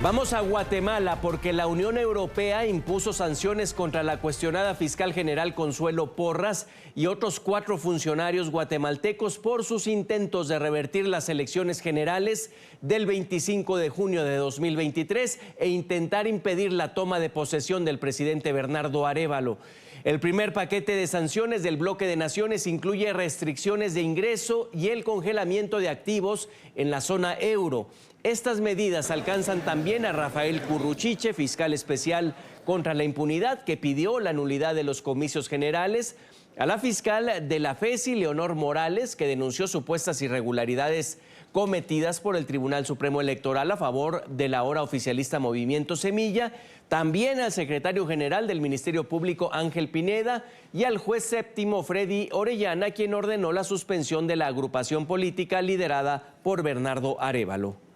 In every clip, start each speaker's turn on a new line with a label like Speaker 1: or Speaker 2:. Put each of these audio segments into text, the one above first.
Speaker 1: Vamos a Guatemala porque la Unión Europea impuso sanciones contra la cuestionada fiscal general Consuelo Porras y otros 4 funcionarios guatemaltecos por sus intentos de revertir las elecciones generales del 25 de junio de 2023 e intentar impedir la toma de posesión del presidente Bernardo Arévalo. El primer paquete de sanciones del bloque de naciones incluye restricciones de ingreso y el congelamiento de activos en la zona euro. Estas medidas alcanzan también a Rafael Curruchiche, fiscal especial contra la impunidad, que pidió la nulidad de los comicios generales, a la fiscal de la FESI, Leonor Morales, que denunció supuestas irregularidades cometidas por el Tribunal Supremo Electoral a favor del ahora oficialista Movimiento Semilla, también al secretario general del Ministerio Público, Ángel Pineda, y al juez séptimo, Freddy Orellana, quien ordenó la suspensión de la agrupación política liderada por Bernardo Arévalo.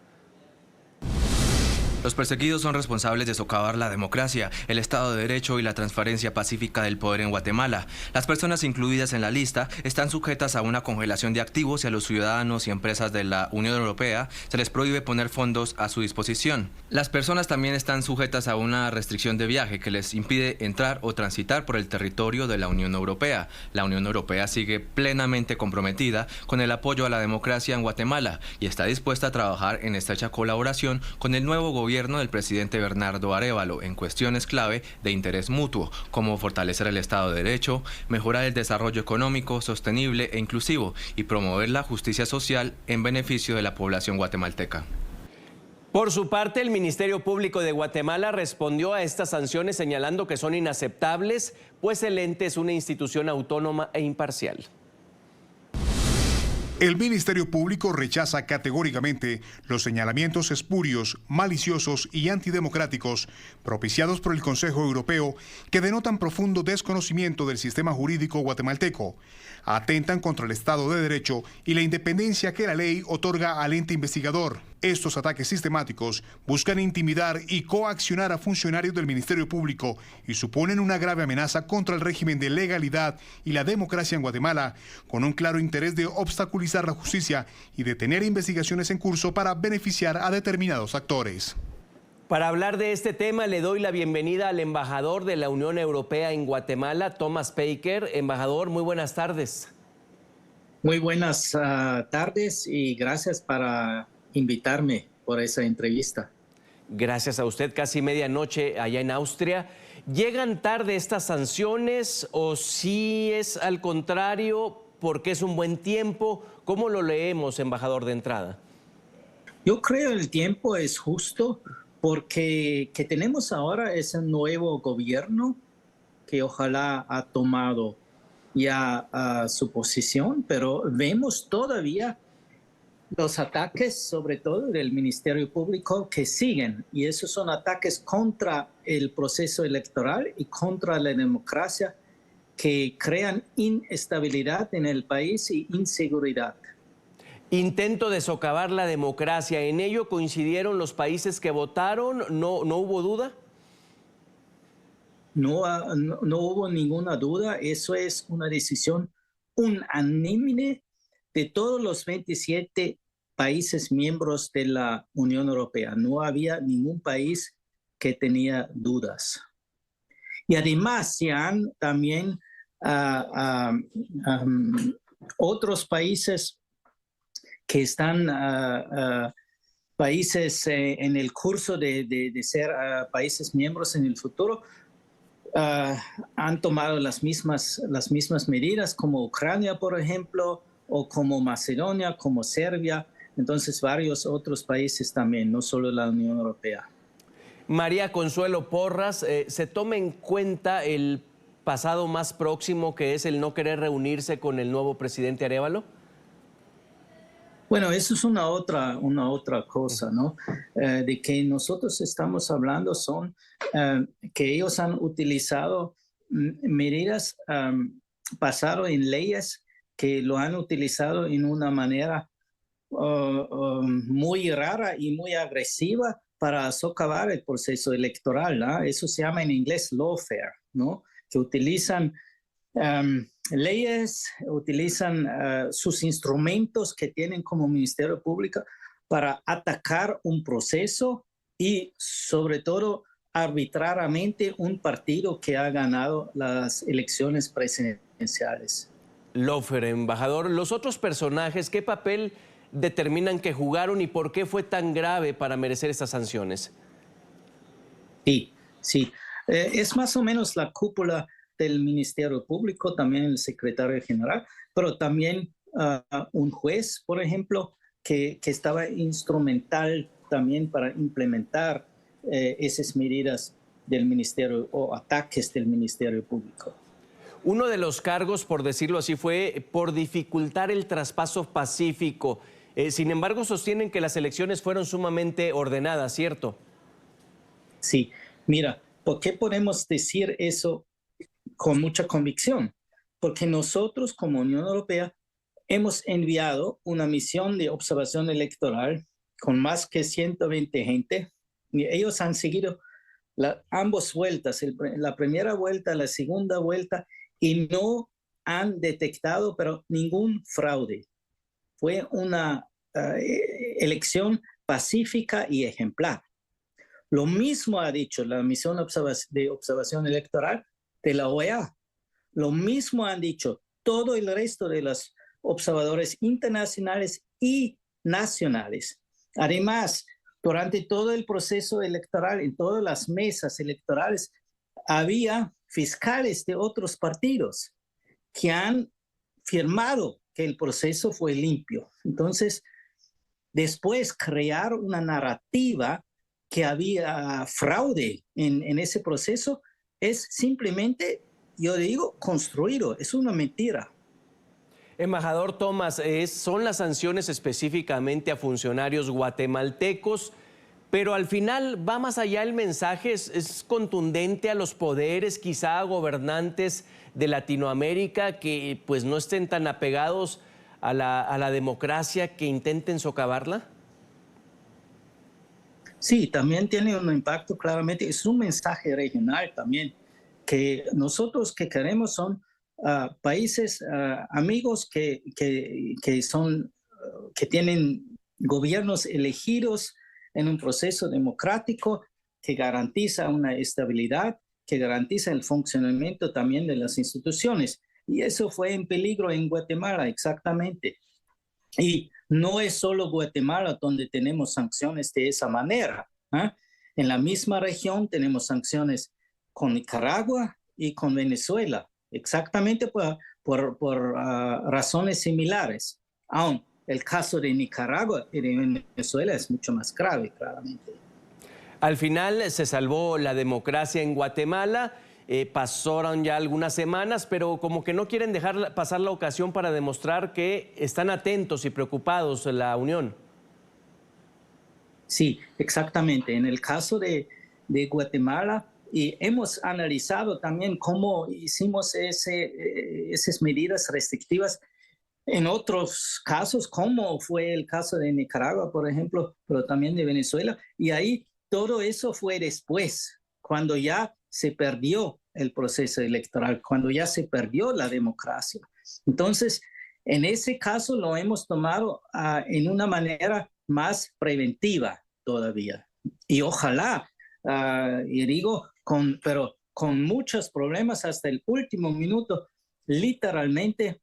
Speaker 2: Los perseguidos son responsables de socavar la democracia, el Estado de Derecho y la transferencia pacífica del poder en Guatemala. Las personas incluidas en la lista están sujetas a una congelación de activos y a los ciudadanos y empresas de la Unión Europea se les prohíbe poner fondos a su disposición. Las personas también están sujetas a una restricción de viaje que les impide entrar o transitar por el territorio de la Unión Europea. La Unión Europea sigue plenamente comprometida con el apoyo a la democracia en Guatemala y está dispuesta a trabajar en estrecha colaboración con el nuevo gobierno del presidente Bernardo Arévalo en cuestiones clave de interés mutuo, como fortalecer el Estado de Derecho, mejorar el desarrollo económico sostenible e inclusivo y promover la justicia social en beneficio de la población guatemalteca.
Speaker 1: Por su parte, el Ministerio Público de Guatemala respondió a estas sanciones señalando que son inaceptables, pues el ente es una institución autónoma e imparcial.
Speaker 3: El Ministerio Público rechaza categóricamente los señalamientos espurios, maliciosos y antidemocráticos propiciados por el Consejo Europeo que denotan profundo desconocimiento del sistema jurídico guatemalteco, atentan contra el Estado de Derecho y la independencia que la ley otorga al ente investigador. Estos ataques sistemáticos buscan intimidar y coaccionar a funcionarios del Ministerio Público y suponen una grave amenaza contra el régimen de legalidad y la democracia en Guatemala, con un claro interés de obstaculizar la justicia y detener investigaciones en curso para beneficiar a determinados actores.
Speaker 1: Para hablar de este tema, le doy la bienvenida al embajador de la Unión Europea en Guatemala, Thomas Baker. Embajador, muy buenas tardes.
Speaker 4: Muy buenas tardes y gracias para invitarme por esa entrevista.
Speaker 1: Gracias a usted, casi medianoche allá en Austria. ¿Llegan tarde estas sanciones o si es al contrario, porque es un buen tiempo? ¿Cómo lo leemos, embajador, de entrada?
Speaker 4: Yo creo el tiempo es justo porque que tenemos ahora es un nuevo gobierno que ojalá ha tomado ya su posición, pero vemos todavía los ataques, sobre todo del Ministerio Público, que siguen, y esos son ataques contra el proceso electoral y contra la democracia que crean inestabilidad en el país y inseguridad.
Speaker 1: Intento de socavar la democracia, ¿en ello coincidieron los países que votaron? ¿No hubo duda?
Speaker 4: No hubo ninguna duda, eso es una decisión unánime de todos los 27 países miembros de la Unión Europea. No había ningún país que tenía dudas. Y además se han también otros países que están países en el curso de ser países miembros en el futuro, han tomado las mismas medidas, como Ucrania, por ejemplo, o como Macedonia, como Serbia. Entonces, varios otros países también, no solo la Unión Europea.
Speaker 1: María Consuelo Porras, ¿se toma en cuenta el pasado más próximo, que es el no querer reunirse con el nuevo presidente Arévalo?
Speaker 4: Bueno, eso es una otra cosa, ¿no? De que nosotros estamos hablando son que ellos han utilizado medidas, basado en leyes que lo han utilizado en una manera muy rara y muy agresiva para socavar el proceso electoral, ¿no? Eso se llama en inglés lawfare, ¿no? Que utilizan leyes, utilizan sus instrumentos que tienen como Ministerio Público para atacar un proceso y sobre todo arbitrariamente un partido que ha ganado las elecciones presidenciales.
Speaker 1: Lofer, embajador, los otros personajes, ¿qué papel determinan que jugaron y por qué fue tan grave para merecer estas sanciones?
Speaker 4: Sí, sí. Es más o menos la cúpula del Ministerio Público, también el secretario general, pero también un juez, por ejemplo, que estaba instrumental también para implementar esas medidas del Ministerio o ataques del Ministerio Público.
Speaker 1: Uno de los cargos, por decirlo así, fue por dificultar el traspaso pacífico. Sin embargo, sostienen que las elecciones fueron sumamente ordenadas, ¿cierto?
Speaker 4: Sí, mira, ¿por qué podemos decir eso con mucha convicción? Porque nosotros como Unión Europea hemos enviado una misión de observación electoral con más que 120 gente y ellos han seguido ambas vueltas, la primera vuelta, la segunda vuelta, y no han detectado pero ningún fraude. Fue una elección pacífica y ejemplar. Lo mismo ha dicho la misión de observación electoral de la OEA. Lo mismo han dicho todo el resto de los observadores internacionales y nacionales. Además, durante todo el proceso electoral, en todas las mesas electorales, había fiscales de otros partidos que han firmado que el proceso fue limpio. Entonces, después crear una narrativa que había fraude en ese proceso es simplemente, yo digo, construido, es una mentira.
Speaker 1: Embajador Thomas, son las sanciones específicamente a funcionarios guatemaltecos, pero al final va más allá el mensaje, es contundente a los poderes, quizá a gobernantes de Latinoamérica que pues no estén tan apegados a la democracia, que intenten socavarla.
Speaker 4: Sí, también tiene un impacto claramente, es un mensaje regional también, que nosotros que queremos son países amigos que tienen gobiernos elegidos en un proceso democrático que garantiza una estabilidad, que garantiza el funcionamiento también de las instituciones. Y eso fue en peligro en Guatemala, exactamente. Y no es solo Guatemala donde tenemos sanciones de esa manera. En la misma región tenemos sanciones con Nicaragua y con Venezuela, exactamente por razones similares. Aún el caso de Nicaragua y de Venezuela es mucho más grave, claramente.
Speaker 1: Al final se salvó la democracia en Guatemala. Pasaron ya algunas semanas, pero como que no quieren dejar pasar la ocasión para demostrar que están atentos y preocupados en la Unión.
Speaker 4: Sí, exactamente. En el caso de Guatemala, y hemos analizado también cómo hicimos esas medidas restrictivas en otros casos, como fue el caso de Nicaragua, por ejemplo, pero también de Venezuela, y ahí todo eso fue después, cuando ya se perdió el proceso electoral, cuando ya se perdió la democracia. Entonces, en ese caso lo hemos tomado en una manera más preventiva todavía. Y ojalá, y digo, pero con muchos problemas hasta el último minuto, literalmente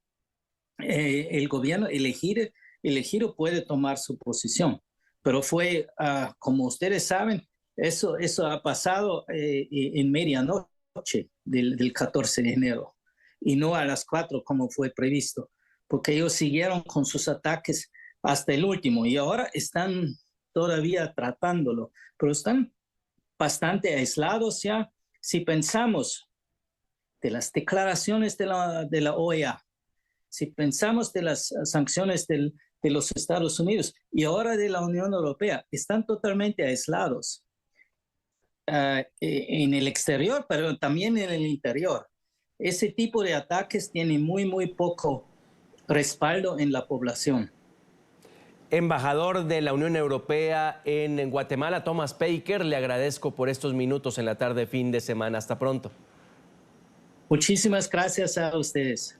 Speaker 4: el gobierno elegido puede tomar su posición. Pero fue, como ustedes saben, eso ha pasado en medianoche del 14 de enero y no a las 4 como fue previsto, porque ellos siguieron con sus ataques hasta el último y ahora están todavía tratándolo, pero están bastante aislados ya. Si pensamos de las declaraciones de la OEA, si pensamos de las sanciones de los Estados Unidos y ahora de la Unión Europea, están totalmente aislados en el exterior, pero también en el interior. Ese tipo de ataques tiene muy poco respaldo en la población.
Speaker 1: Embajador de la Unión Europea en Guatemala, Thomas Baker, le agradezco por estos minutos en la tarde fin de semana. Hasta pronto.
Speaker 4: Muchísimas gracias a ustedes.